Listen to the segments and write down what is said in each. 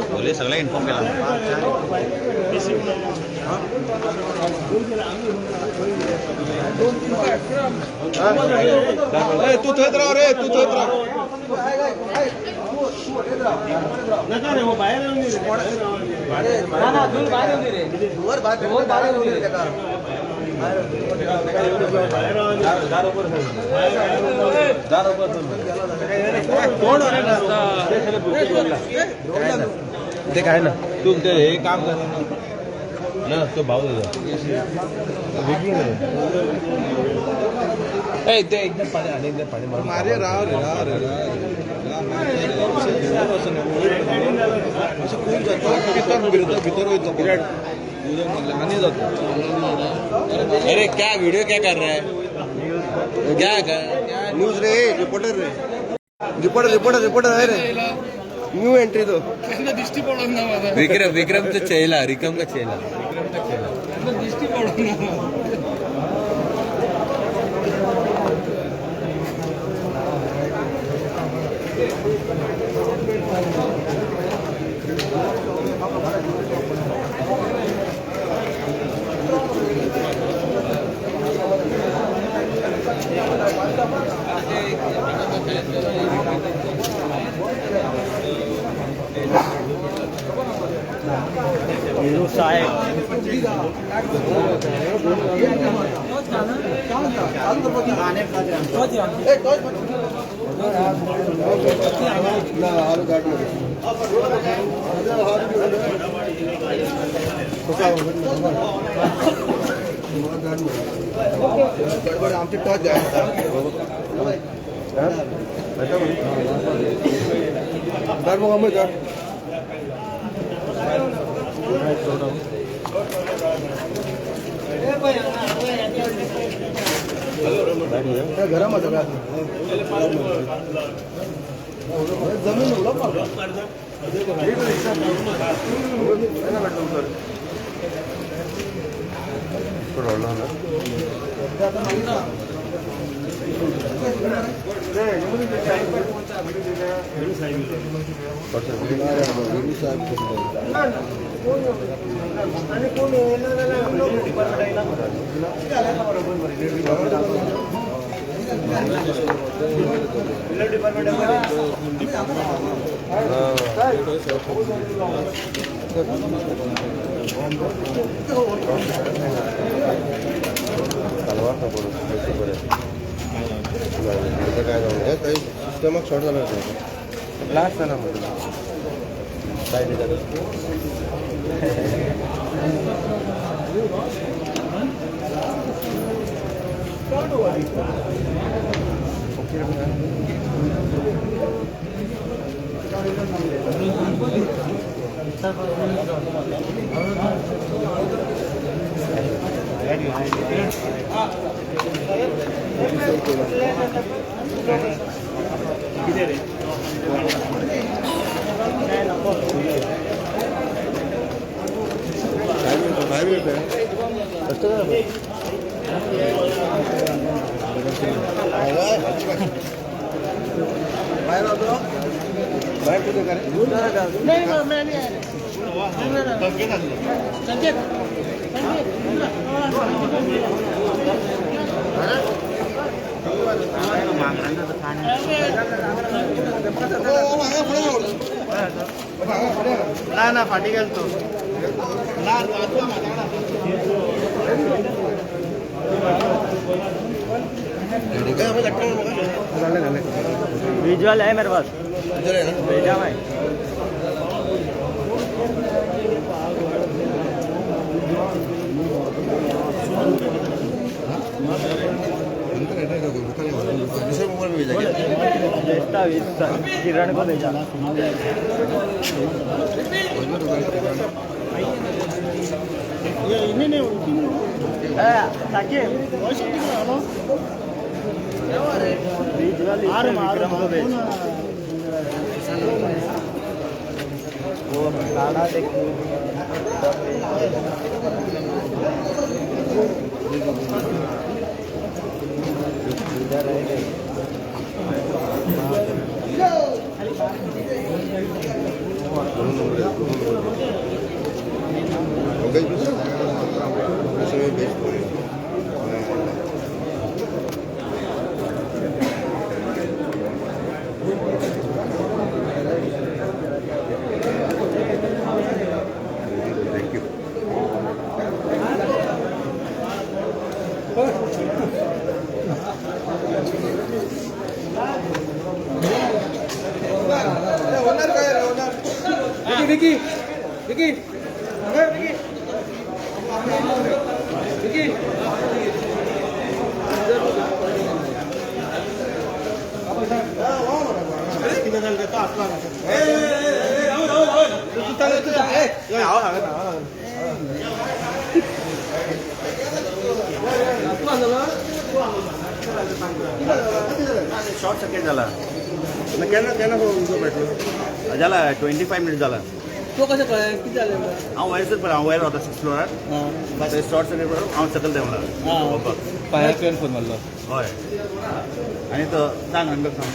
बोले सगळं इन्फॉर्म केला तू थेत राह रे तू थेत राह नका रे वो बाहेर येऊन रे ना ना दूर बाहेर येऊन रे वर बाहेर येऊन रे त्या ते काय ना तू ते हे काम कर ना तो भाऊ ते एकदम पाणी आणि एकदम पाणी मारे राव रे राव रे असं खूप जातो भीतर होतो विराट आणि जातो अरे क्या वीडियो क्या कर रहा है क्या न्यूज रे रिपोर्टर रे रिपोर्टर आहे रे न्यू एंट्री तो दिष्टी पडून ना विक्रमचा चेहला रिकमचा चेहला दिष्टी पडून आमची टॉच द्या गरम आहे सगळं जमीन सिस्टम शॉर्ट झाला लास्ट ना ना फाटी गेल तो विजुअल है मेरे पास भेजा भाई किरण को भेजा शॉर्ट सर्किट झाला झाला 25 मिनिट झाला तो कसं कळलं किती झालं हांव वयर पण हांव वयर होता 6th फ्लोरार शॉर्ट सर्किट करून हांव सकयल देवला पायार तुवें फोन मारलो हय आनी तो सांग आमकां सांग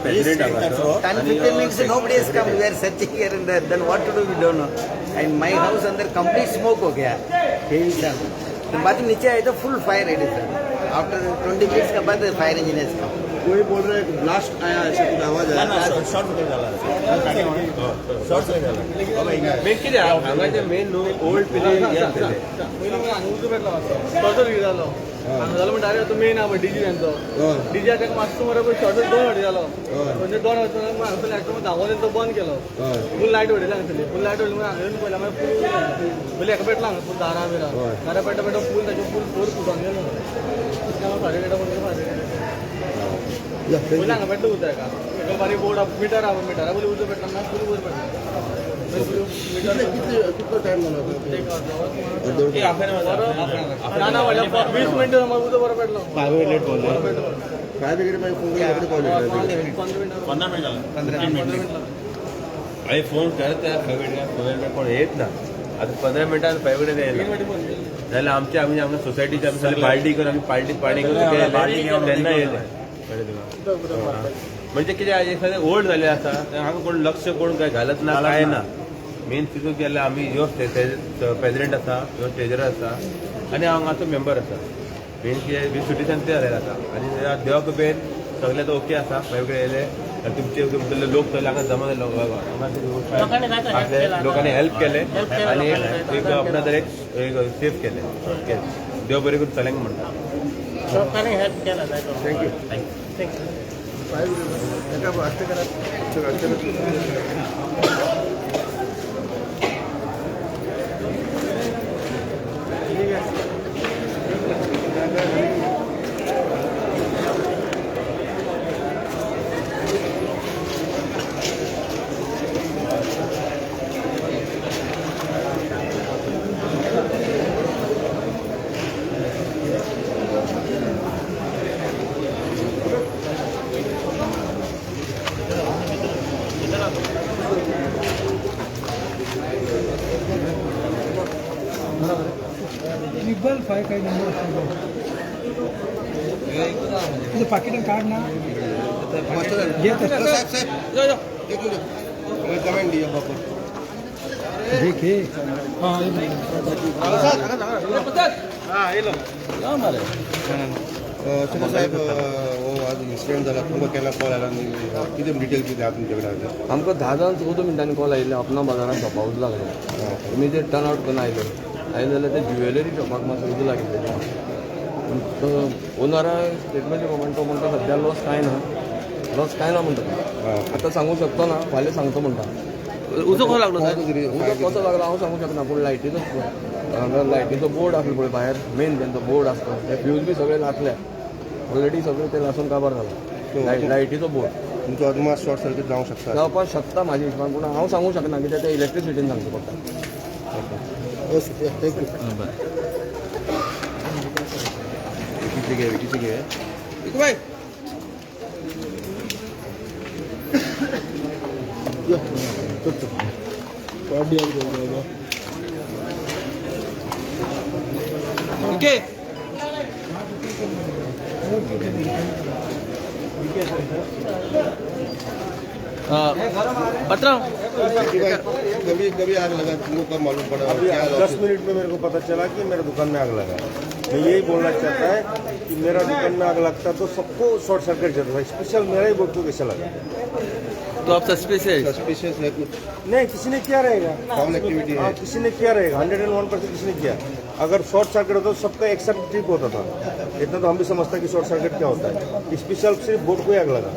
president 10-15 minutes nobody has come. We are searching here and there. Then what to do we don't know. And my house under complete smoke हो गया. Heavy sun. तो बाद में नीचे आए तो full fire है सर. After 20 minutes के बाद fire engineers come. कोई बोल रहा है ब्लास्ट आया ऐसा कुछ आवाज आया शॉर्ट सर्किट झाला शॉर्ट सर्किट झाला मेन कितें हांगाचे मेन न्हू ओल्ड पिले पयलीं हांगा उजो पेटलो मातसो रिलीज जालो हांगा जालो म्हणटा डायरेक्ट तो मेन आहा डीजी तेंचो डीजी ताका मातसो मरे शॉर्ट 2 फावटी जालो म्हणजे 2 फावटी हांगा लायट धांवोन तो बंद केलो फूल लायट उडयली हांगासरली फूल लायट उडयली हांगा येवन पळयला मागीर फूल हेका पेटला हांगा फूल दारां बिरां दारां पेट्टा पेट्टा फूल ताचे फूल फोर फुटोन गेलो फारीक फूल हांगा पेट्टा उरता हेका बारीक बोर्ड मिटर आहा मिटरा बोली उजो पेटला ना फूल बोर पेटला कितना टाइम लगा ना 20 मिनिटं उजो बरो पेटलो 5 मिनिट बोलले फायर ब्रिगेड में फोन किया 15 मिनिट झाला 15 मिनिट आणि फोन करत फायर कोण येत ना आता 15 मिनिटात फायर ब्रिगेड येयला जाल्यार आमच्या सोसायटीचे आमी सगळे पार्टी करून आमी पार्टी करून तेन्ना येयले म्हणजे कितें सगळे ओल्ड जाल्ले आसा हांगा कोण लक्ष कोण काय घालत ना काय ना मेन तितून केल्यार आमी ह्यो प्रेसिडेंट आसा ह्यो ट्रेजरर आसा आनी हांगाचो मेंबर आसा मेन कितें सुटीसान ते जालेले आसा आनी देवा कृपेन सगळे तो ओके आसा फायर ब्रिगेड येयले तुमचे लोक सगळे हांगा जमा जाले लोकांनी हेल्प केले आनी एक आपणा तर एक सेफ केले देव बरें करून चल्यांक म्हणटा लोकांनी हेल्प केला थँक्यू ट्रिपल 5 काही नंबर असतो तुझं पाकिट काढ ना कमेंट दिया बापू देखे चला साहेब हो आज इन्सिडेंट झाला तुमकां केन्ना कॉल आयला आनी कितें डिटेल कितें आहा तुमचे कडेन आमकां 10-14 मिनटांनी कॉल आयिल्ले अपना बाजारात शॉपा उजो लागले इमिजिएट टर्न आउट करून आयले जाल्यार ते ज्युवेलरी शॉपाक मातसो उजो लागिल्ले ओनरा स्टेटमेंट मोमेंट तो म्हणटा सध्या लॉस कांय ना म्हणटा आतां सांगूं शकतो ना फाल्यां सांगतो म्हणटा उजो कसो लागलो उजो कसो लागलो हांव सांगूं शकना पूण लायटीचो हांगा लायटीचो बोर्ड आसलो पळय भायर मेन तेंचो बोर्ड आसता ते फ्यूज बी सगळे लासले ऑलरेडी सगळे ते लासून काबार जाला लायटीचो बोर्ड तुमचो अदमास शॉर्ट सर्कीट जावंक शकता जावपाक शकता म्हाज्या हिशोबान पूण हांव सांगूं शकना कित्याक ते इलेक्ट्रिसिटीन सांगचो पडटा विकीची घे विकू भाई ओके पत्र कभी कभी आग लगा तुमको कब मालूम पड़ा अभी क्या 10 मिनट में मेरे को पता चला कि मेरे दुकान में आग लगा मैं यही बोलना चाहता है कि मेरा दुकान में आग लगता तो सबको शॉर्ट सर्किट जाता था स्पेशल मेरा ही बोल को कैसा लगा तो आप सस्पिशियस सस्पिशियस है कुछ नहीं किसी ने किया रहेगा कॉमन एक्टिविटी है हाँ किसी ने किया रहेगा 101% किसी ने किया अगर शॉर्ट सर्किट होता तो सबका एक साथ ठीक होता था इतना तो हम भी समझते हैं कि शॉर्ट सर्किट क्या होता है स्पेशल सिर्फ बोर्ड को ही आग लगा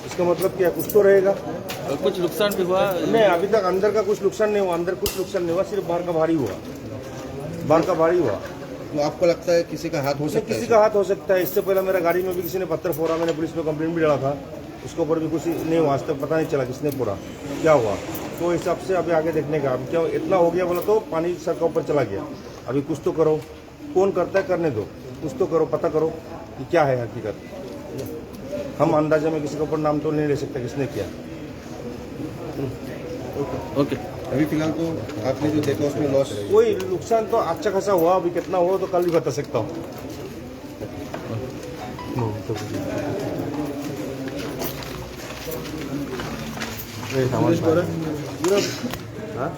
इसका मतलब क्या कुछ तो रहेगा कुछ नुकसान भी हुआ नहीं अभी तक अंदर का कुछ नुकसान नहीं हुआ अंदर कुछ नुकसान नहीं हुआ सिर्फ बाहर का भारी हुआ बाहर का भारी हुआ तो आपको लगता है किसी का हाथ हो सकता किसी है का हाथ हो सकता है इससे पहले मेरा गाड़ी में भी किसी ने पत्थर फोड़ा मैंने पुलिस में कंप्लेंट भी डाला था उसके ऊपर भी कुछ नहीं हुआ आज तक पता नहीं चला किसने फोड़ा क्या हुआ तो हिसाब से अभी आगे देखने का अब क्या इतना हो गया बोला तो पानी सर का ऊपर चला गया अभी कुछ तो करो कौन करता है करने दो कुछ तो करो पता करो कि क्या है हकीकत हम अंदाजे में किसी के ऊपर नाम तो नहीं ले सकते किसने किया ओके अभी फिलहाल तो आपने जो देखा उसमें लॉस कोई नुकसान तो अच्छा खासा हुआ अभी कितना हुआ तो कल भी बता सकता हूँ पुलिस द्वारा हाँ?